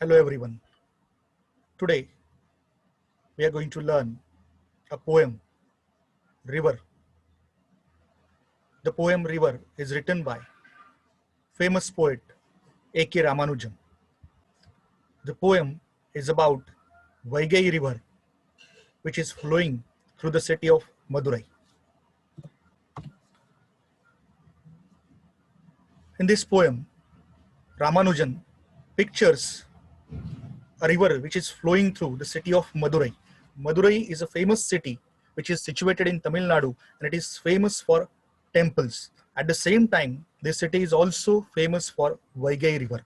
Hello everyone. Today we are going to learn a poem, River. The poem River is written by famous poet A K Ramanujan. The poem is about Vaigai River, which is flowing through the city of Madurai. In this poem, Ramanujan pictures a river which is flowing through the city of Madurai. Madurai is a famous city which is situated in Tamil Nadu, and it is famous for temples. At the same time, this city is also famous for Vaigai River.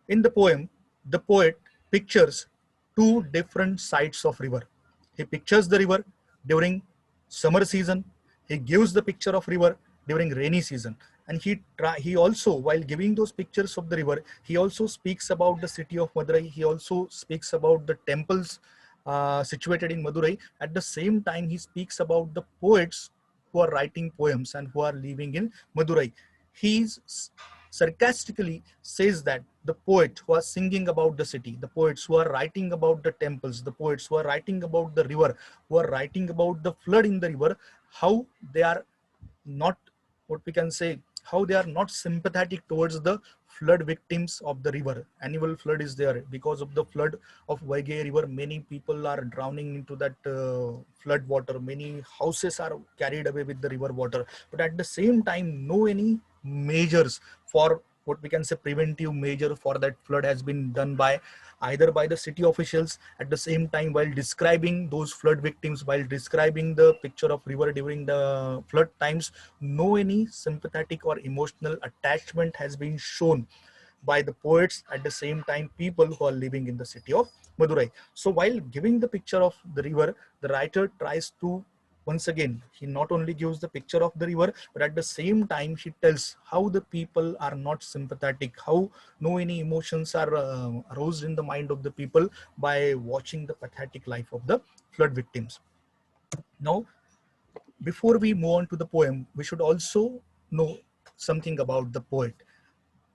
In the poem, the poet pictures two different sides of river. He pictures the river during summer season. He gives the picture of river during rainy season. And he also, while giving those pictures of the river, he also speaks about the city of Madurai. He also speaks about the temples situated in Madurai. At the same time, he speaks about the poets who are writing poems and who are living in Madurai. He's sarcastically says that the poet who are singing about the city, the poets who are writing about the temples, the poets who are writing about the river, who are writing about the flood in the river, how they are not, what we can say, how they are not sympathetic towards the flood victims of the river. Annual flood is there. Because of the flood of Vaigai River, many people are drowning into that flood water. Many houses are carried away with the river water. But at the same time, no any measures for, what we can say, preventive measure for that flood has been done by either by the city officials. At the same time, while describing those flood victims, while describing the picture of river during the flood times, no any sympathetic or emotional attachment has been shown by the poets. At the same time, people who are living in the city of Madurai. So while giving the picture of the river, the writer tries to, once again, he not only gives the picture of the river, but at the same time he tells how the people are not sympathetic, how no any emotions are aroused in the mind of the people by watching the pathetic life of the flood victims. Now, before we move on to the poem, we should also know something about the poet.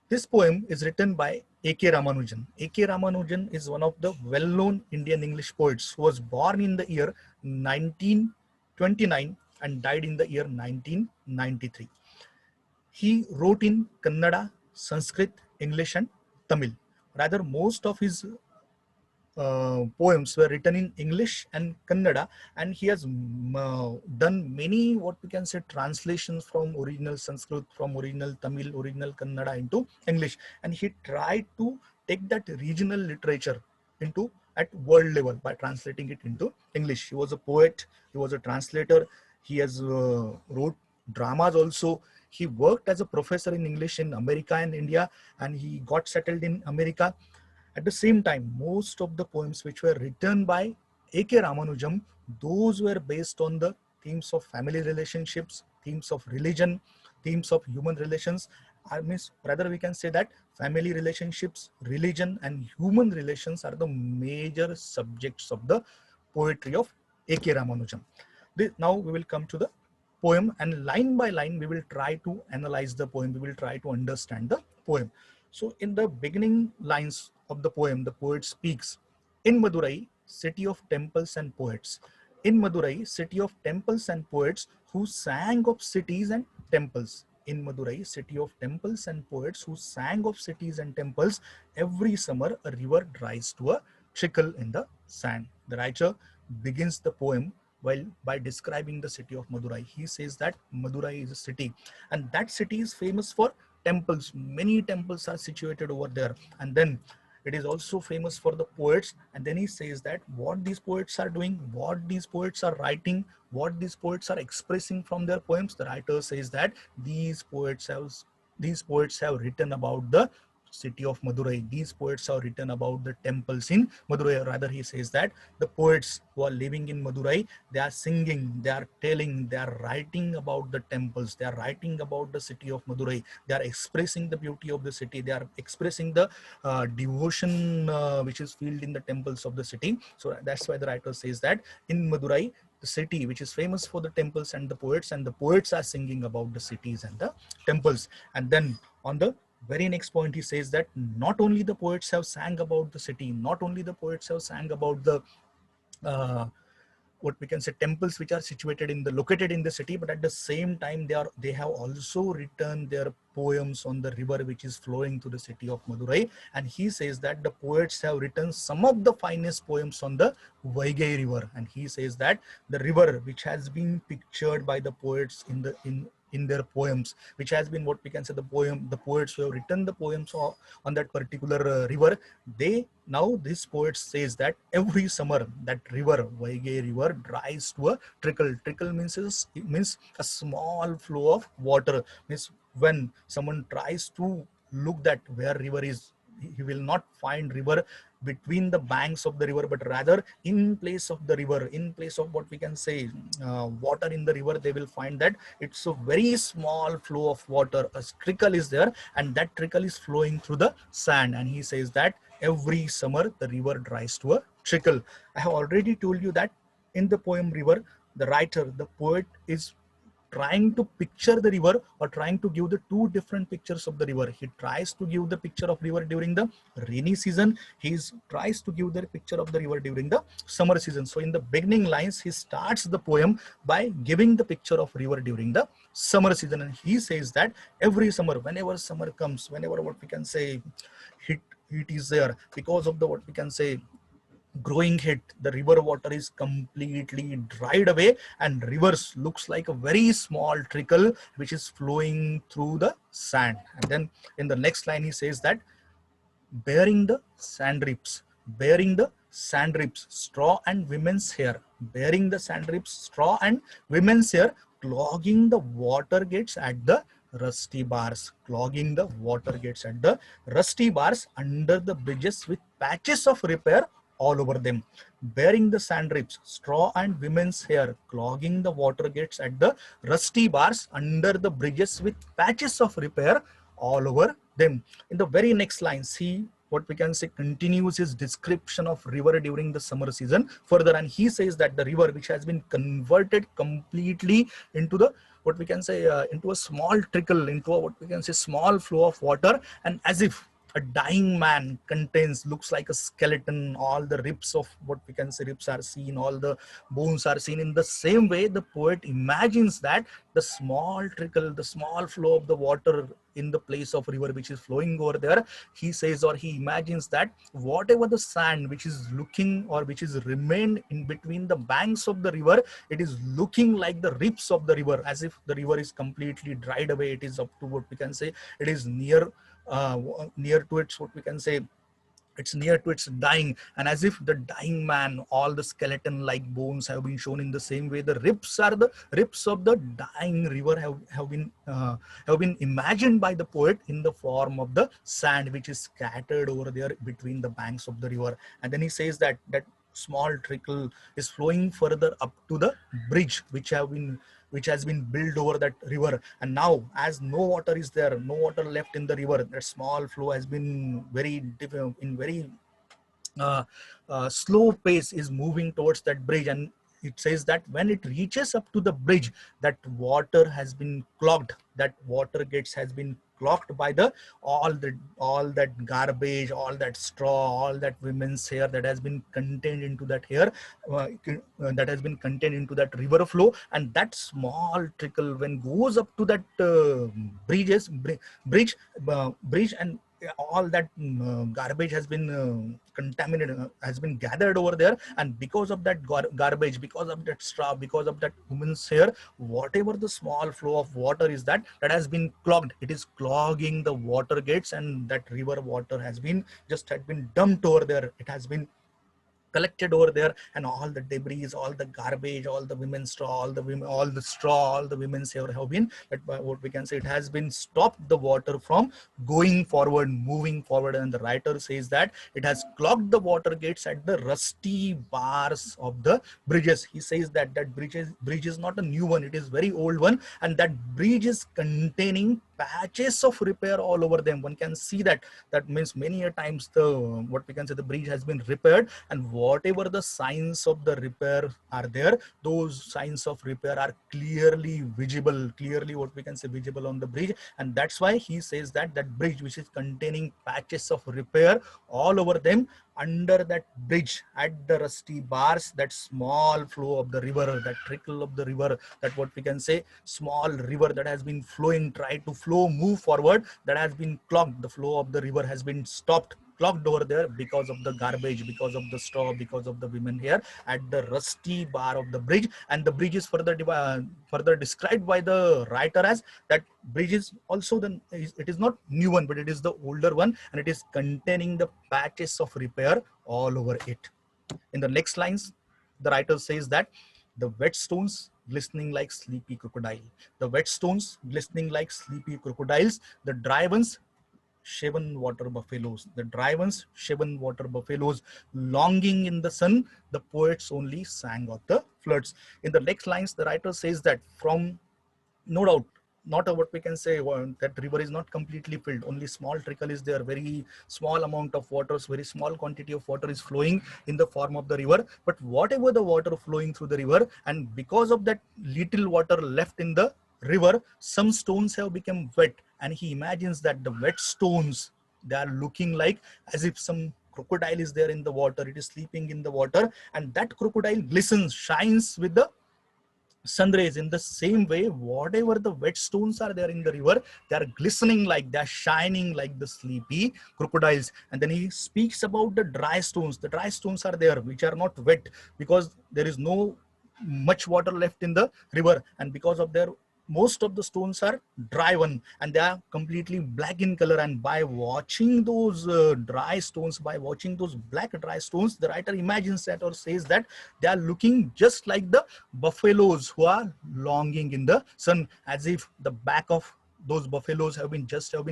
This poem is written by A K Ramanujan. A K Ramanujan is one of the well-known Indian English poets who was born in the year 1929 and died in the year 1993. He wrote in Kannada, Sanskrit, English and Tamil. Rather, most of his poems were written in English and Kannada, and he has done many, what we can say, translations from original Sanskrit, from original Tamil, original Kannada into English, and he tried to take that regional literature into at world level by translating it into English. He was a poet, he was a translator, he has wrote dramas also. He worked as a professor in English in America and India, and he got settled in America. At the same time, most of the poems which were written by A K Ramanujan, those were based on the themes of family relationships, themes of religion, themes of human relations. I mean, rather we can say that family relationships, religion and human relations are the major subjects of the poetry of A K Ramanujan. Now we will come to the poem, and line by line we will try to analyze the poem, we will try to understand the poem. So in the beginning lines of the poem, the poet speaks, in Madurai, city of temples and poets. In Madurai, city of temples and poets who sang of cities and temples. In Madurai, city of temples and poets who sang of cities and temples, every summer a river dries to a trickle in the sand. The writer begins the poem while by describing the city of Madurai. He says that Madurai is a city, and that city is famous for temples. Many temples are situated over there, and then it is also famous for the poets. And then he says that what these poets are doing, what these poets are writing, what these poets are expressing from their poems, the writer says that these poets have written about the city of Madurai. These poets have written about the temples in Madurai. Rather, he says that the poets who are living in Madurai, they are singing, they are telling, they are writing about the temples, they are writing about the city of Madurai, they are expressing the beauty of the city, they are expressing the devotion which is filled in the temples of the city. So that's why the writer says that in Madurai, the city which is famous for the temples and the poets are singing about the cities and the temples. And then on the Very next point, he says that not only the poets have sang about the city, not only the poets have sang about the uh, what we can say temples which are situated in the located in the city, but at the same time they have also written their poems on the river which is flowing to the city of Madurai. And he says that the poets have written some of the finest poems on the Vaigai river. And he says that the river which has been pictured by the poets in their poems, which has been what we can say the poets who have written the poems on that particular river, they now this poet says that every summer that river Vaigai river dries to a trickle. Trickle means a small flow of water. Means when someone tries to look that where river is, he will not find river between the banks of the river, but rather in place of the river, in place of what we can say water in the river, they will find that it's a very small flow of water. A trickle is there, and that trickle is flowing through the sand. And he says that every summer the river dries to a trickle. I have already told you that in the poem River, the writer, the poet is trying to picture the river, or trying to give the two different pictures of the river. He tries to give the picture of river during the rainy season. He tries to give the picture of the river during the summer season. So in the beginning lines, he starts the poem by giving the picture of river during the summer season. And he says that every summer, whenever summer comes, whenever what we can say heat is there, because of the what we can say growing heat, the river water is completely dried away, and rivers looks like a very small trickle which is flowing through the sand. And then in the next line he says that bearing the sand rips, bearing the sand rips, straw and women's hair, bearing the sand rips, straw and women's hair, clogging the water gates at the rusty bars, clogging the water gates at the rusty bars under the bridges with patches of repair all over them. Bearing the sand rips, straw and women's hair, clogging the water gates at the rusty bars under the bridges with patches of repair all over them. In the very next lines, he what we can say continues his description of river during the summer season further, and he says that the river which has been converted completely into the what we can say into a small trickle, into a what we can say small flow of water, and as if a dying man contains, looks like a skeleton, all the ribs of what we can say ribs are seen, all the bones are seen. In the same way, the poet imagines that the small trickle, the small flow of the water in the place of river which is flowing over there, he says, or he imagines that whatever the sand which is looking or which is remained in between the banks of the river, it is looking like the ribs of the river, as if the river is completely dried away. It is up to what we can say, it is uh, near to its what we can say, it's near to its dying, and as if the dying man, all the skeleton like bones have been shown. In the same way, the ribs are the ribs of the dying river have been imagined by the poet in the form of the sand which is scattered over there between the banks of the river. And then he says that small trickle is flowing further up to the bridge which has been built over that river. And now, as no water is there, no water left in the river, that small flow has been in very slow pace is moving towards that bridge. And it says that when it reaches up to the bridge, that water has been clogged, that water gates has been clogged by the all that garbage, all that straw, all that women's hair that has been contained into that hair, that has been contained into that river flow. And that small trickle when goes up to that bridge bridge, and all that garbage has been contaminated, has been gathered over there. And because of that garbage, because of that straw, because of that woman's hair, whatever the small flow of water is that has been clogged, it is clogging the water gates, and that river water has been had been dumped over there. It has been collected over there, and all the debris, all the garbage, all the women's straw, all the straw, all the women's hair have been, what we can say, it has been stopped the water from going forward, moving forward. And the writer says that it has clogged the water gates at the rusty bars of the bridges. He says that bridge is not a new one, it is very old one, and that bridge is containing patches of repair all over them. One can see that. That means many a times the, what we can say, the bridge has been repaired, and whatever the signs of the repair are there, those signs of repair are clearly visible, clearly what we can say visible on the bridge. And that's why he says that that bridge which is containing patches of repair all over them, under that bridge at the rusty bars, that small flow of the river, that trickle of the river, that what we can say small river that has been flowing, try to flow, move forward, that has been clogged. The flow of the river has been stopped, clogged over there because of the garbage, because of the straw, because of the women here at the rusty bar of the bridge. And the bridge is further described by the writer as that bridge is also it is not new one, but it is the older one, and it is containing the patches of repair all over it. In the next lines, the writer says that the wet stones glistening like sleepy crocodile, the wet stones glistening like sleepy crocodiles, the dry ones shaven water buffaloes, the dry ones shaven water buffaloes, longing in the sun, the poets only sang of the floods. In the next lines, the writer says that from, no doubt, not a, what we can say, that river is not completely filled, only small trickle is there, very small amount of water, very small quantity of water is flowing in the form of the river. But whatever the water flowing through the river, and because of that little water left in the river, some stones have become wet, and he imagines that the wet stones, they are looking like as if some crocodile is there in the water, it is sleeping in the water, and that crocodile glistens, shines with the sun rays. In the same way, whatever the wet stones are there in the river, they are glistening like, they are shining like the sleepy crocodiles. And then he speaks about the dry stones. The dry stones are there which are not wet, because there is no much water left in the river, and because of their, most of the stones are dry one, and they are completely black in color. And by watching those dry stones, by watching those black dry stones, the writer imagines that, or says that, they are looking just like the buffaloes who are longing in the sun, as if the back of those buffaloes have been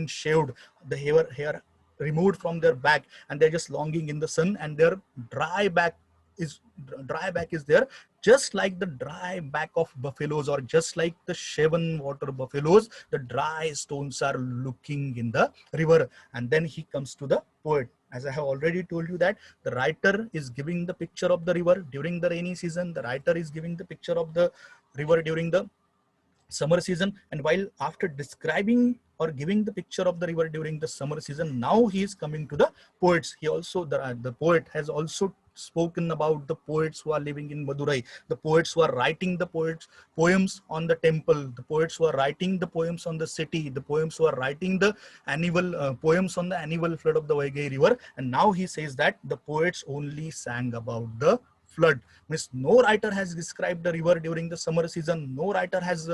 shaved, the hair removed from their back, and they're just longing in the sun, and their dry back is there, just like the dry back of buffaloes, or just like the shaven water buffaloes, the dry stones are looking in the river. And then he comes to the poet. As I have already told you that the writer is giving the picture of the river during the rainy season, the writer is giving the picture of the river during the summer season. And while after describing or giving the picture of the river during the summer season, now he is coming to the poets. He also, the poet has also spoken about the poets who are living in Madurai, the poets who are writing the poems on the temple, the poets who are writing the poems on the city, the poems who are writing the annual poems on the annual flood of the Vaigai river. And now he says that the poets only sang about the flood. Means no writer has described the river during the summer season. No writer has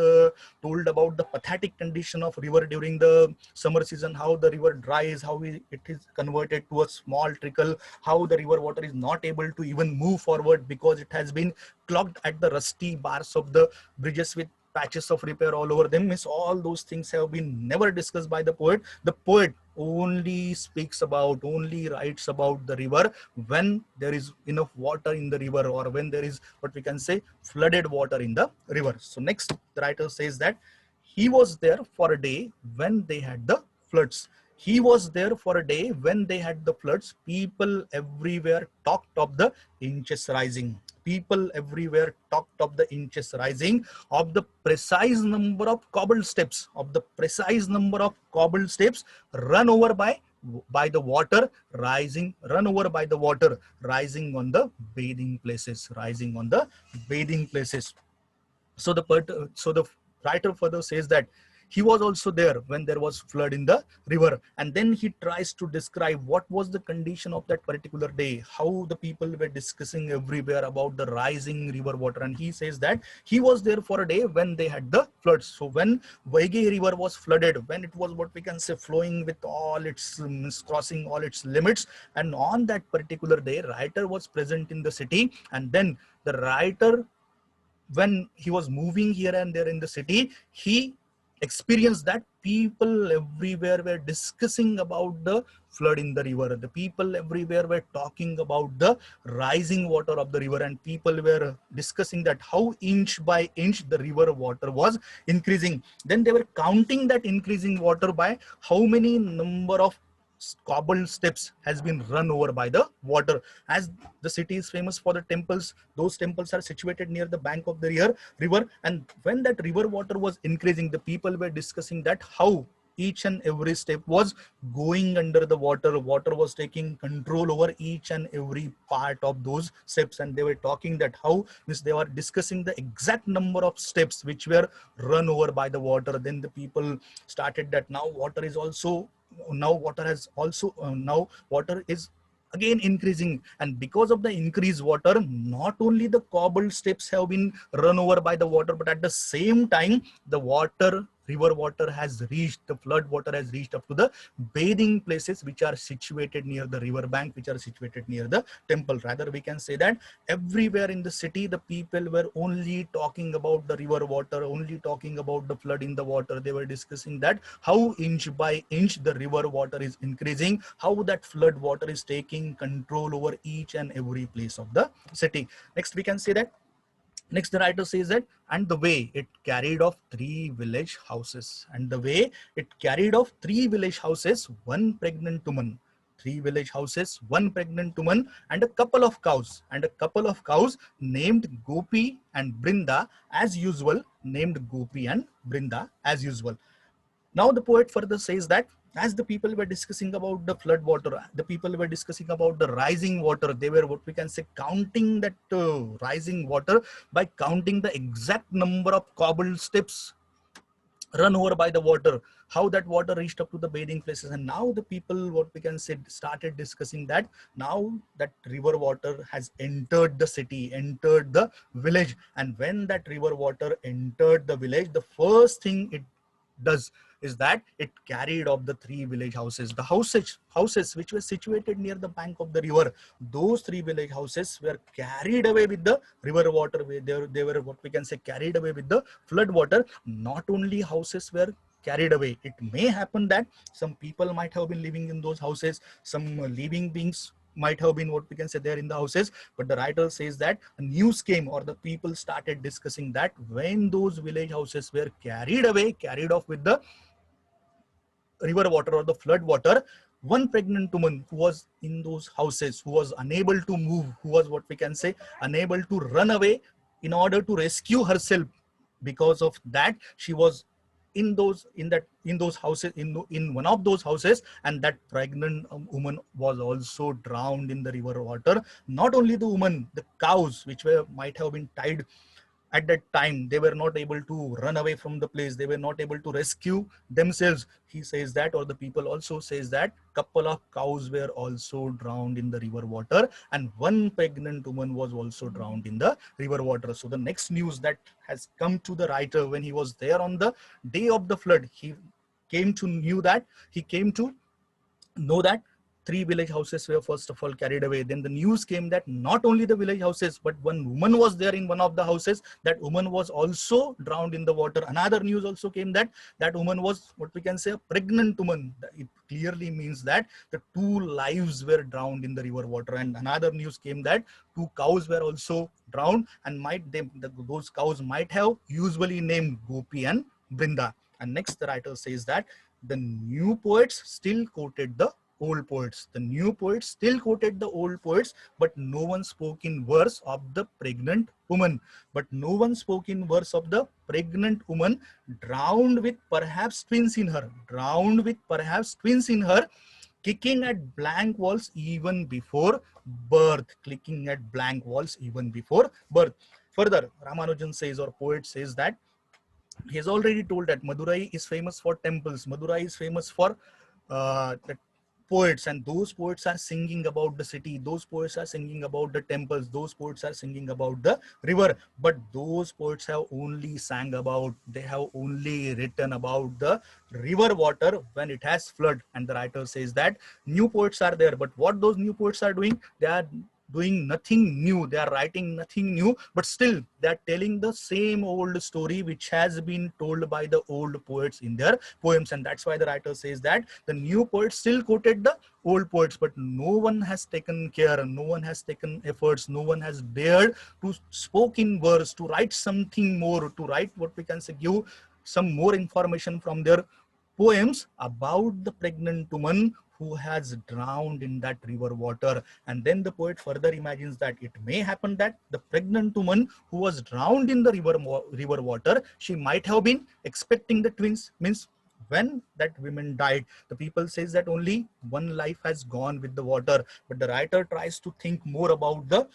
told about the pathetic condition of river during the summer season, how the river dries, how it is converted to a small trickle, how the river water is not able to even move forward because it has been clogged at the rusty bars of the bridges with patches of repair all over them. Means all those things have been never discussed by the poet. The poet only speaks about, only writes about the river when there is enough water in the river, or when there is what we can say flooded water in the river. So next, the writer says that he was there for a day when they had the floods. He was there for a day when they had the floods. People everywhere talked of the inches rising. People everywhere talked of the inches rising, of the precise number of cobbled steps, of the precise number of cobbled steps run over by the water rising, run over by the water rising on the bathing places, rising on the bathing places. So the writer further says that he was also there when there was flood in the river, and then he tries to describe what was the condition of that particular day, how the people were discussing everywhere about the rising river water. And he says that he was there for a day when they had the floods. So when Vaigai river was flooded, when it was what we can say flowing with all its crossing all its limits, and on that particular day writer was present in the city. And then the writer, when he was moving here and there in the city, he experienced that people everywhere were discussing about the flood in the river. The people everywhere were talking about the rising water of the river, and people were discussing that how inch by inch the river water was increasing. Then they were counting that increasing water by how many number of cobbled steps has been run over by the water. As the city is famous for the temples, those temples are situated near the bank of the river, and when that river water was increasing, the people were discussing that how each and every step was going under the water was taking control over each and every part of those steps, and they were talking that how means they were discussing the exact number of steps which were run over by the water. Then the people started that now water is also, now water has also now water is again increasing, and because of the increased water, not only the cobbled steps have been run over by the water, but at the same time the river water has reached, the flood water has reached up to the bathing places which are situated near the river bank, which are situated near the temple. Rather, we can say that everywhere in the city the people were only talking about the river water, only talking about the flood in the water. They were discussing that how inch by inch the river water is increasing, how that flood water is taking control over each and every place of the city. Next, we can say that, next the writer says that, and the way it carried off 3 village houses, and the way it carried off 3 village houses, one pregnant woman, 3 village houses, one pregnant woman, and a couple of cows, named Gopi and Brinda as usual, named Gopi and Brinda as usual. Now the poet further says that as the people were discussing about the flood water, the people were discussing about the rising water, they were, what we can say, counting that rising water by counting the exact number of cobbled steps run over by the water, how that water reached up to the bathing places. And now the people, what we can say, started discussing that now that river water has entered the city, entered the village, and when that river water entered the village, the first thing it does is that it carried off the 3 village houses. The houses which were situated near the bank of the river, those 3 village houses were carried away with the river water. They were, what we can say, carried away with the flood water. Not only houses were carried away, it may happen that some people might have been living in those houses, some living beings might have been, what we can say, there in the houses, but the writer says that a news came, or the people started discussing that when those village houses were carried away, carried off with the river water or the flood water, one pregnant woman who was in those houses, who was unable to move, who was, what we can say, unable to run away in order to rescue herself, because of that she was in those houses, in one of those houses, and that pregnant woman was also drowned in the river water. Not only the woman, the cows which were might have been tied at that time, they were not able to run away from the place, they were not able to rescue themselves. He says that, or the people also says that couple of cows were also drowned in the river water, and one pregnant woman was also drowned in the river water. So the next news that has come to the writer when he was there on the day of the flood, he came to know that 3 village houses were first of all carried away. Then the news came that not only the village houses, but one woman was there in one of the houses. That woman was also drowned in the water. Another news also came that that woman was, what we can say, a pregnant woman. It clearly means that the 2 lives were drowned in the river water. And another news came that 2 cows were also drowned, and those cows might have usually named Gopi and Brinda. And next the writer says that the new poets still quoted the old poets. The new poets still quoted the old poets, but no one spoke in verse of the pregnant woman. But no one spoke in verse of the pregnant woman, drowned with perhaps twins in her, kicking at blank walls even before birth, Further, Ramanujan says, or poet says, that he has already told that Madurai is famous for temples. Madurai is famous for the poets, and those poets are singing about the city. Those poets are singing about the temples. Those poets are singing about the river. But those poets have only they have only written about the river water when it has flood. And the writer says that new poets are there. But what those new poets are doing, they are doing nothing new, they are writing nothing new, but still they are telling the same old story which has been told by the old poets in their poems. And that's why the writer says that the new poets still quoted the old poets, but no one has taken care, no one has taken efforts, no one has dared to spoke in verse, to write something more, to write what we can say, give some more information from their poems about the pregnant woman who has drowned in that river water. And then the poet further imagines that it may happen that the pregnant woman who was drowned in the river water, she might have been expecting the twins. Means when that woman died, the people says that only one life has gone with the water, but the writer tries to think more about the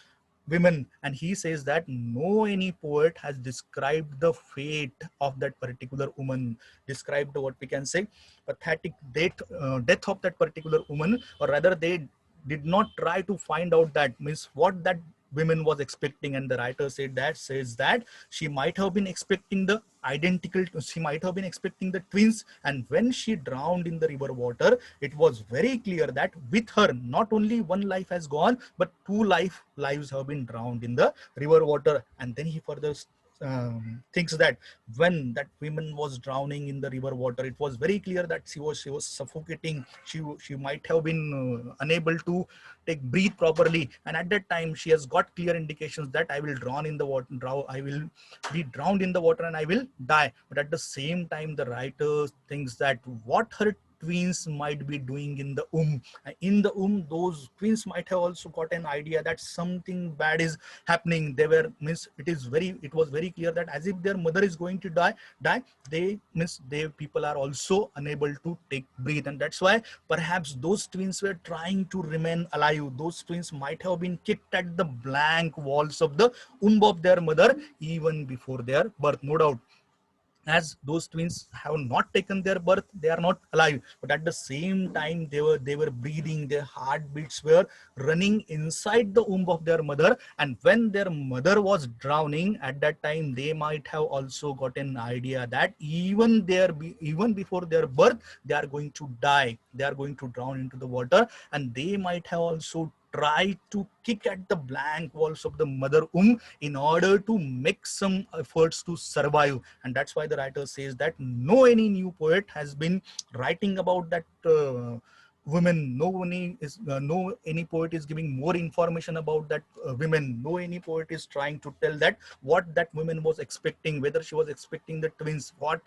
women, and he says that no any poet has described the fate of that particular woman, described what we can say pathetic death of that particular woman, or rather they did not try to find out that, means what that women was expecting. And the writer says that she might have been expecting the identical, she might have been expecting the twins, and when she drowned in the river water, it was very clear that with her not only one life has gone, but two lives have been drowned in the river water. And then he further thinks that when that woman was drowning in the river water, it was very clear that she was suffocating, she might have been unable to take breathe properly, and at that time she has got clear indications that I will drown in the water, I will be drowned in the water and I will die. But at the same time the writer thinks that what her twins might be doing in the in the those twins might have also got an idea that something bad is happening. They were, means it was very clear that as if their mother is going to die, they, means they people are also unable to take breathe. And that's why perhaps those twins were trying to remain alive. Those twins might have been kicked at the blank walls of the of their mother even before their birth, no doubt. As those twins have not taken their birth, they are not alive, but at the same time they were breathing, their heartbeats were running inside the womb of their mother. And when their mother was drowning, at that time they might have also got an idea that even before their birth they are going to die, they are going to drown into the water, and they might have also try to kick at the blank walls of the mother in order to make some efforts to survive. And that's why the writer says that no any new poet has been writing about that women. No any poet is giving more information about that women. No any poet is trying to tell that what that woman was expecting, whether she was expecting the twins, what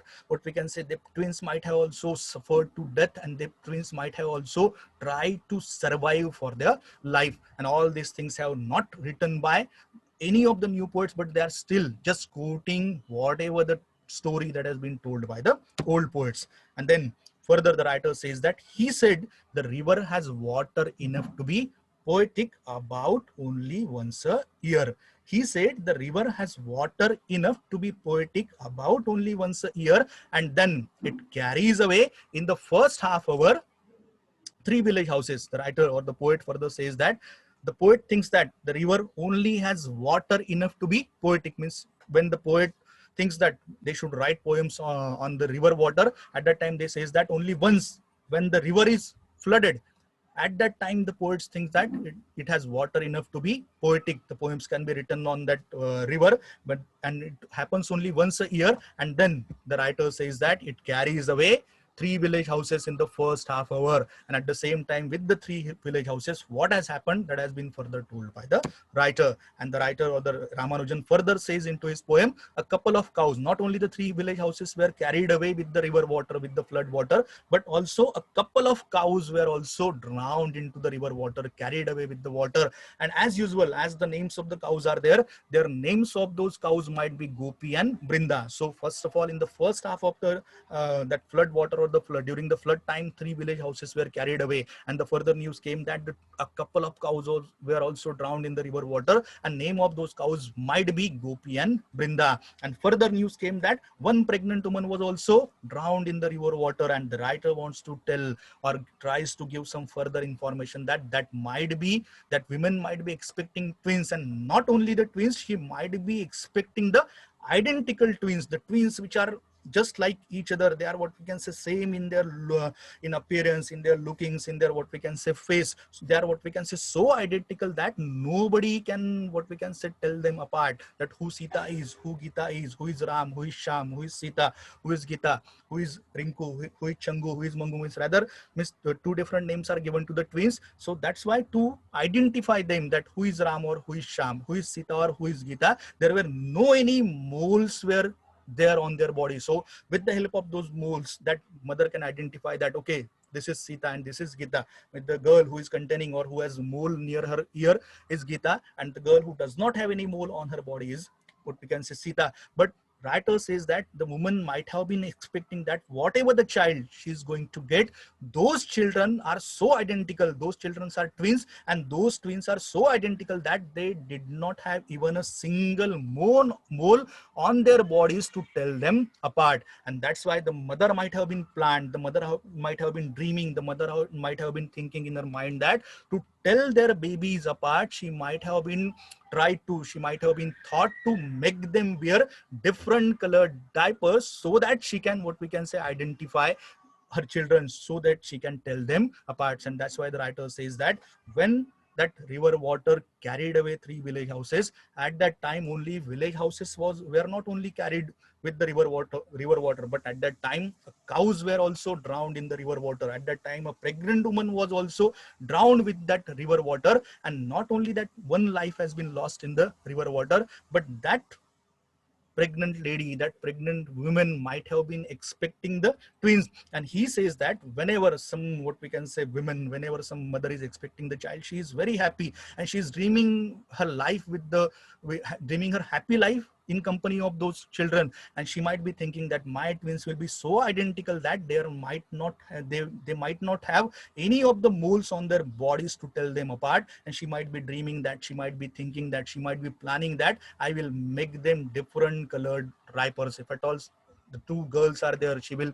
we can say, the twins might have also suffered to death, and the twins might have also tried to survive for their life. And all these things have not written by any of the new poets, but they are still just quoting whatever the story that has been told by the old poets. And then further the writer says that he said the river has water enough to be poetic about only once a year. He said the river has water enough to be poetic about only once a year, and then it carries away in the first half hour three village houses. The writer or the poet further says that the poet thinks that the river only has water enough to be poetic. Means when the poet thinks that they should write poems on the river water, at that time they says that only once when the river is flooded, at that time the poets think that it has water enough to be poetic. The poems can be written on that river, and it happens only once a year. And then the writer says that it carries away three village houses in the first half hour. And at the same time, with the three village houses, what has happened, that has been further told by the writer. And the writer or the Ramanujan further says into his poem, a couple of cows, not only the three village houses were carried away with the river water, with the flood water, but also a couple of cows were also drowned into the river water, carried away with the water. And as usual, as the names of the cows are there, their names of those cows might be Gopi and Brinda. So first of all, in the first half of the that flood water or the flood, during the flood time, three village houses were carried away. And the further news came that a couple of cows were also drowned in the river water, and name of those cows might be Gopi and Brinda. And further news came that one pregnant woman was also drowned in the river water, and the writer wants to tell or tries to give some further information that might be that women might be expecting twins, and not only the twins, she might be expecting the identical twins, the twins which are just like each other. They are what we can say same in their in appearance, in their lookings, in their what we can say face. So they are what we can say so identical that nobody can what we can say tell them apart, that who Sita is, who Gita is, who is Ram, who is Sham, who is Sita, who is Gita, who is Rinku, who is Changu, who is Mangu. Means rather means two different names are given to the twins. So that's why to identify them, that who is Ram or who is Sham, who is Sita or who is Gita, there were no any moles were there on their body. So with the help of those moles, that mother can identify that okay, this is Sita and this is Gita. With the girl who is containing or who has mole near her ear is Gita, and the girl who does not have any mole on her body is what we can say Sita. But writer says that the woman might have been expecting that whatever the child she is going to get, those children are so identical, those children are twins, and those twins are so identical that they did not have even a single mole on their bodies to tell them apart. And that's why the mother might have been planned, the mother might have been dreaming, the mother might have been thinking in her mind that to tell their babies apart, she might have been she might have been thought to make them wear different colored diapers, so that she can what we can say identify her children, so that she can tell them apart. And that's why the writer says that when that river water carried away three village houses, at that time only village houses were not only carried with the river water, but at that time cows were also drowned in the river water. At that time a pregnant woman was also drowned with that river water. And not only that one life has been lost in the river water, but that pregnant lady, that pregnant woman might have been expecting the twins. And he says that whenever some what we can say women, whenever some mother is expecting the child, she is very happy and she is dreaming her life dreaming her happy life in company of those children. And she might be thinking that my twins will be so identical that they might not have any of the moles on their bodies to tell them apart. And she might be dreaming that, she might be thinking that, she might be planning that I will make them different colored diapers. If at all the two girls are there, she will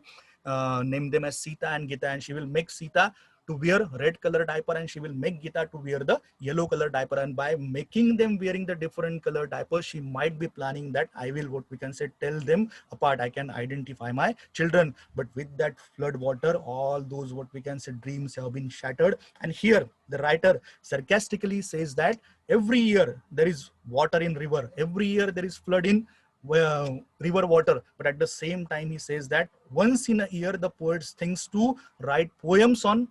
name them as Sita and Gita, and she will make Sita to wear red color diaper and she will make Gita to wear the yellow color diaper. And by making them wearing the different color diapers, she might be planning that I will what we can say tell them apart, I can identify my children. But with that flood water, all those what we can say dreams have been shattered. And here the writer sarcastically says that every year there is water in river, every year there is flood in river water. But at the same time he says that once in a year the poets thinks to write poems on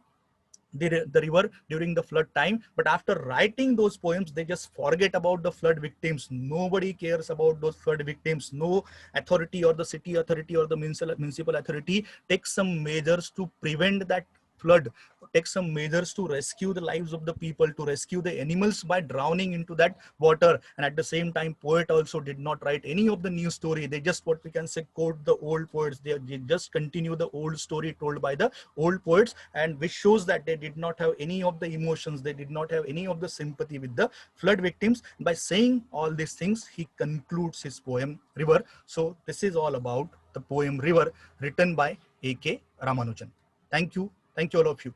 the river during the flood time. But after writing those poems, they just forget about the flood victims. Nobody cares about those flood victims. No authority or the city authority or the municipal authority takes some measures to prevent that flood, take some measures to rescue the lives of the people, to rescue the animals by drowning into that water. And at the same time, poet also did not write any of the new story. They just what we can say quote the old poets. They just continue the old story told by the old poets, and which shows that they did not have any of the emotions, they did not have any of the sympathy with the flood victims. By saying all these things, he concludes his poem River. So this is all about the poem River, written by A K Ramanujan. Thank you all of you.